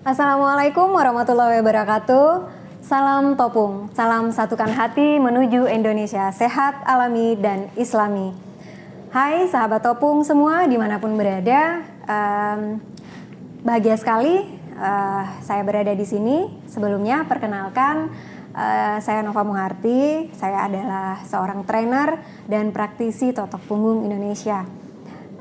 Assalamualaikum warahmatullahi wabarakatuh. Salam Topung, salam satukan hati menuju Indonesia sehat, alami, dan islami. Hai sahabat Topung semua dimanapun berada, bahagia sekali saya berada di sini. Sebelumnya perkenalkan, saya Nova Muharti, saya adalah seorang trainer dan praktisi totok punggung Indonesia.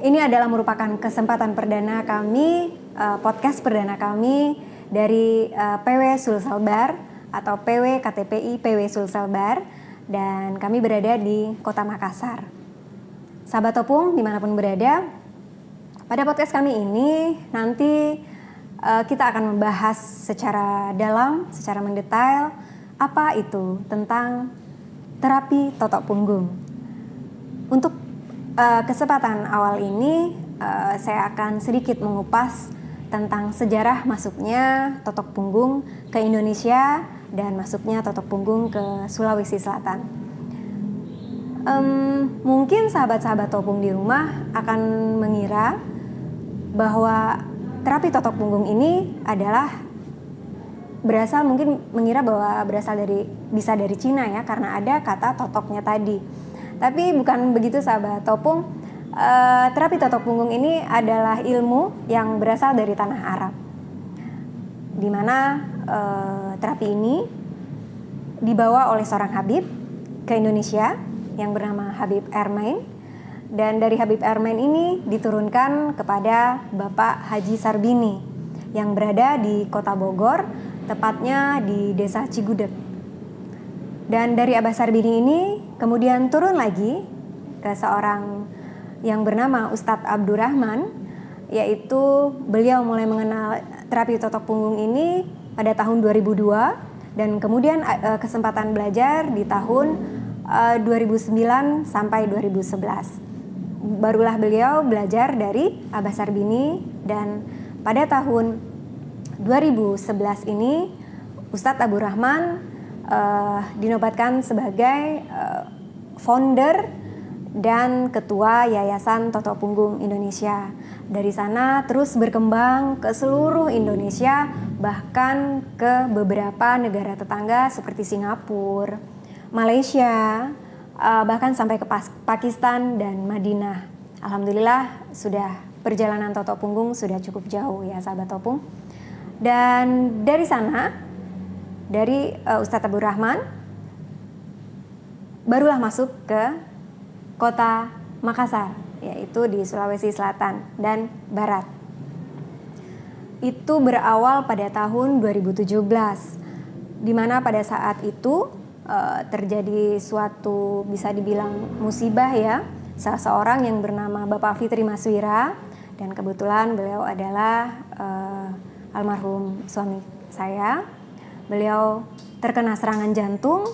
Ini adalah merupakan kesempatan perdana kami, podcast perdana kami dari PW Sulselbar atau PW KTPI PW Sulselbar, dan kami berada di Kota Makassar. Sahabat Topung dimanapun berada, pada podcast kami ini nanti kita akan membahas secara dalam, secara mendetail apa itu tentang terapi totok punggung. Untuk kesempatan awal ini saya akan sedikit mengupas tentang sejarah masuknya totok punggung ke Indonesia dan masuknya totok punggung ke Sulawesi Selatan. Mungkin sahabat-sahabat Topung di rumah akan mengira bahwa terapi totok punggung ini adalah bisa dari Cina ya, karena ada kata totoknya tadi. Tapi bukan begitu sahabat Topung. Terapi totok punggung ini adalah ilmu yang berasal dari tanah Arab, di mana terapi ini dibawa oleh seorang Habib ke Indonesia yang bernama Habib Ermain, dan dari Habib Ermain ini diturunkan kepada Bapak Haji Sarbini yang berada di Kota Bogor, tepatnya di Desa Cigudeg. Dan dari Abah Sarbini ini kemudian turun lagi ke seorang yang bernama Ustadz Abdurrahman, yaitu beliau mulai mengenal terapi totok punggung ini pada tahun 2002, dan kemudian kesempatan belajar di tahun 2009 sampai 2011. Barulah beliau belajar dari Abah Sarbini, dan pada tahun 2011 ini Ustadz Abdurrahman dinobatkan sebagai founder dan ketua Yayasan Totok Punggung Indonesia. Dari sana terus berkembang ke seluruh Indonesia, bahkan ke beberapa negara tetangga seperti Singapura, Malaysia, bahkan sampai ke Pakistan dan Madinah. Alhamdulillah sudah perjalanan Totok Punggung sudah cukup jauh ya sahabat Topung. Dan dari sana, dari Ustadz Abdurrahman, barulah masuk ke Kota Makassar, yaitu di Sulawesi Selatan dan Barat. Itu berawal pada tahun 2017, di mana pada saat itu terjadi suatu bisa dibilang musibah ya, seseorang yang bernama Bapak Fitri Maswira, dan kebetulan beliau adalah almarhum suami saya. Beliau terkena serangan jantung,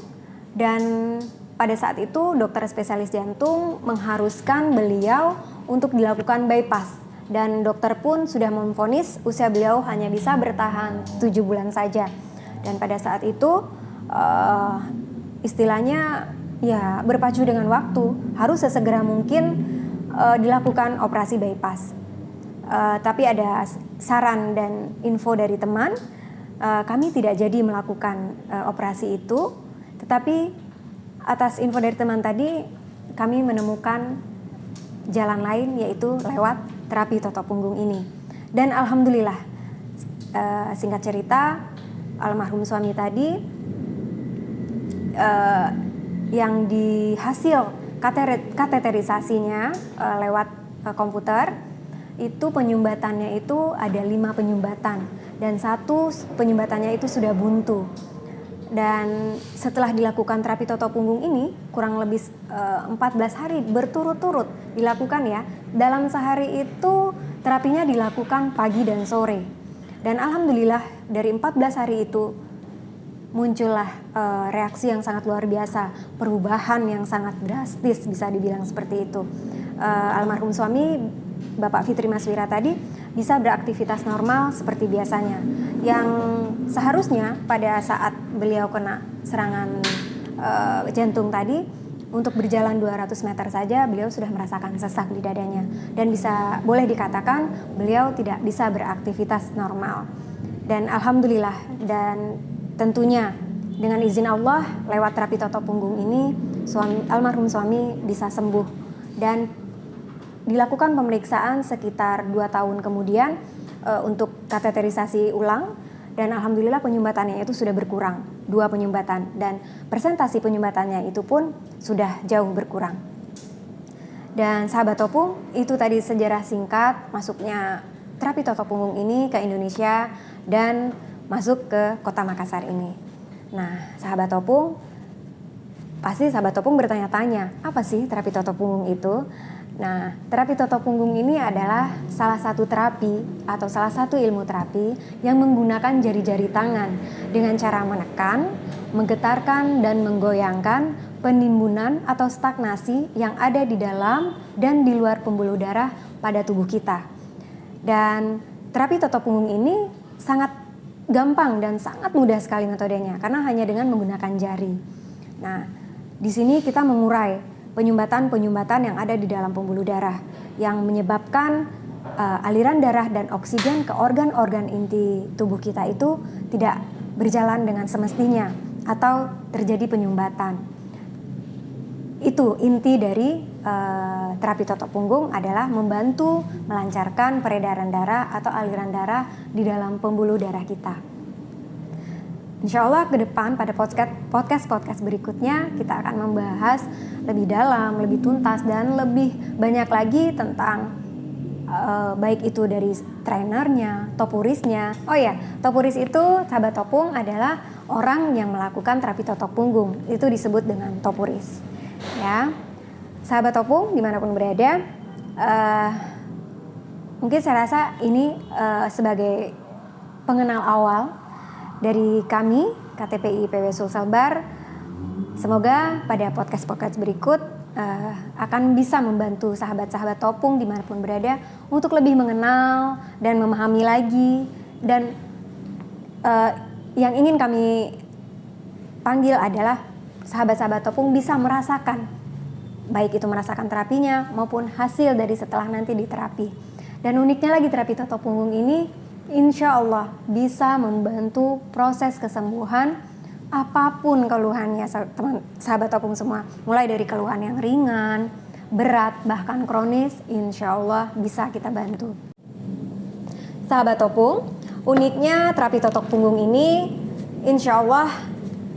dan pada saat itu dokter spesialis jantung mengharuskan beliau untuk dilakukan bypass, dan dokter pun sudah memvonis usia beliau hanya bisa bertahan 7 bulan saja. Dan pada saat itu istilahnya ya berpacu dengan waktu, harus sesegera mungkin dilakukan operasi bypass. Tapi ada saran dan info dari teman, kami tidak jadi melakukan operasi itu, tetapi atas info dari teman tadi kami menemukan jalan lain, yaitu lewat terapi totok punggung ini. Dan alhamdulillah, singkat cerita, almarhum suami tadi yang di hasil kateterisasinya lewat komputer, itu penyumbatannya itu ada 5 penyumbatan, dan 1 penyumbatannya itu sudah buntu. Dan setelah dilakukan terapi totok punggung ini kurang lebih 14 hari berturut-turut dilakukan ya. Dalam sehari itu terapinya dilakukan pagi dan sore. Dan alhamdulillah dari 14 hari itu muncullah reaksi yang sangat luar biasa, perubahan yang sangat drastis bisa dibilang seperti itu. Almarhum suami Bapak Fitri Maswira tadi bisa beraktivitas normal seperti biasanya, yang seharusnya pada saat beliau kena serangan jantung tadi, untuk berjalan 200 meter saja beliau sudah merasakan sesak di dadanya, dan boleh dikatakan beliau tidak bisa beraktivitas normal. Dan alhamdulillah, dan tentunya dengan izin Allah lewat terapi totok punggung ini almarhum suami bisa sembuh, dan dilakukan pemeriksaan sekitar 2 tahun kemudian untuk kateterisasi ulang, dan alhamdulillah penyumbatannya itu sudah berkurang, 2 penyumbatan, dan persentase penyumbatannya itu pun sudah jauh berkurang. Dan sahabat Opung, itu tadi sejarah singkat masuknya terapi totok punggung ini ke Indonesia dan masuk ke kota Makassar ini. Nah, sahabat Opung, pasti sahabat Opung bertanya-tanya, apa sih terapi totok punggung itu? Nah, terapi totok punggung ini adalah salah satu terapi atau salah satu ilmu terapi yang menggunakan jari-jari tangan dengan cara menekan, menggetarkan, dan menggoyangkan penimbunan atau stagnasi yang ada di dalam dan di luar pembuluh darah pada tubuh kita. Dan terapi totok punggung ini sangat gampang dan sangat mudah sekali metodenya karena hanya dengan menggunakan jari. Nah, di sini kita mengurai penyumbatan-penyumbatan yang ada di dalam pembuluh darah yang menyebabkan aliran darah dan oksigen ke organ-organ inti tubuh kita itu tidak berjalan dengan semestinya atau terjadi penyumbatan. Itu inti dari terapi totok punggung adalah membantu melancarkan peredaran darah atau aliran darah di dalam pembuluh darah kita. Insya Allah ke depan pada podcast berikutnya kita akan membahas lebih dalam, lebih tuntas, dan lebih banyak lagi tentang baik itu dari trainernya, topurisnya. Oh ya, topuris itu sahabat Opung adalah orang yang melakukan terapi totok punggung. Itu disebut dengan topuris. Ya, sahabat Opung dimanapun berada, mungkin saya rasa ini sebagai pengenal awal dari kami KTPI IPW Sulselbar. Semoga pada podcast berikut akan bisa membantu sahabat-sahabat Opung dimanapun berada untuk lebih mengenal dan memahami lagi, dan yang ingin kami panggil adalah sahabat-sahabat Opung bisa merasakan, baik itu merasakan terapinya maupun hasil dari setelah nanti diterapi. Dan uniknya lagi terapi totok punggung ini insya Allah bisa membantu proses kesembuhan apapun keluhannya sahabat Opung semua. Mulai dari keluhan yang ringan, berat, bahkan kronis, insya Allah bisa kita bantu. Sahabat Opung, uniknya terapi totok punggung ini insya Allah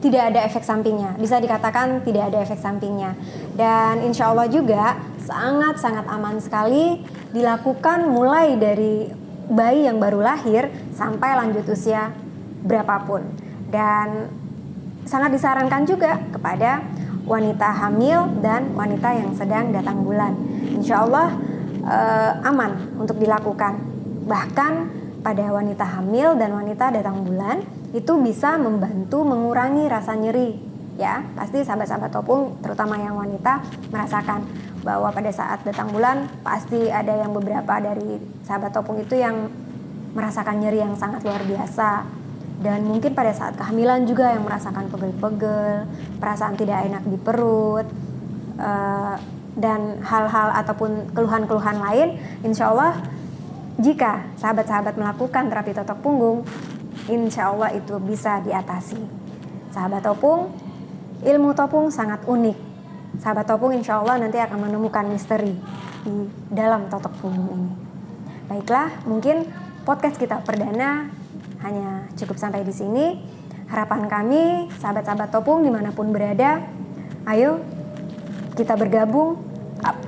tidak ada efek sampingnya, bisa dikatakan tidak ada efek sampingnya. Dan insya Allah juga sangat-sangat aman sekali dilakukan mulai dari bayi yang baru lahir sampai lanjut usia berapapun. Dan sangat disarankan juga kepada wanita hamil dan wanita yang sedang datang bulan. Insya Allah aman untuk dilakukan. Bahkan pada wanita hamil dan wanita datang bulan itu bisa membantu mengurangi rasa nyeri. Ya, pasti sahabat-sahabat Opung terutama yang wanita merasakan bahwa pada saat datang bulan pasti ada yang beberapa dari sahabat Opung itu yang merasakan nyeri yang sangat luar biasa. Dan mungkin pada saat kehamilan juga yang merasakan pegel-pegel, perasaan tidak enak di perut, dan hal-hal ataupun keluhan-keluhan lain. Insya Allah jika sahabat-sahabat melakukan terapi totok punggung, insya Allah itu bisa diatasi. Sahabat Opung, ilmu Opung sangat unik. Sahabat Opung insya Allah nanti akan menemukan misteri di dalam totok punggung ini. Baiklah, mungkin podcast kita perdana hanya cukup sampai di sini. Harapan kami, sahabat-sahabat Opung dimanapun berada, ayo kita bergabung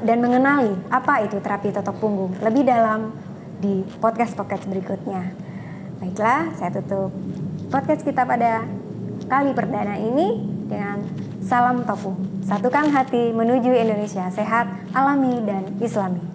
dan mengenali apa itu terapi totok punggung lebih dalam di podcast berikutnya. Baiklah, saya tutup podcast kita pada kali perdana ini dengan salam Opung. Satukan hati menuju Indonesia sehat, alami, dan islami.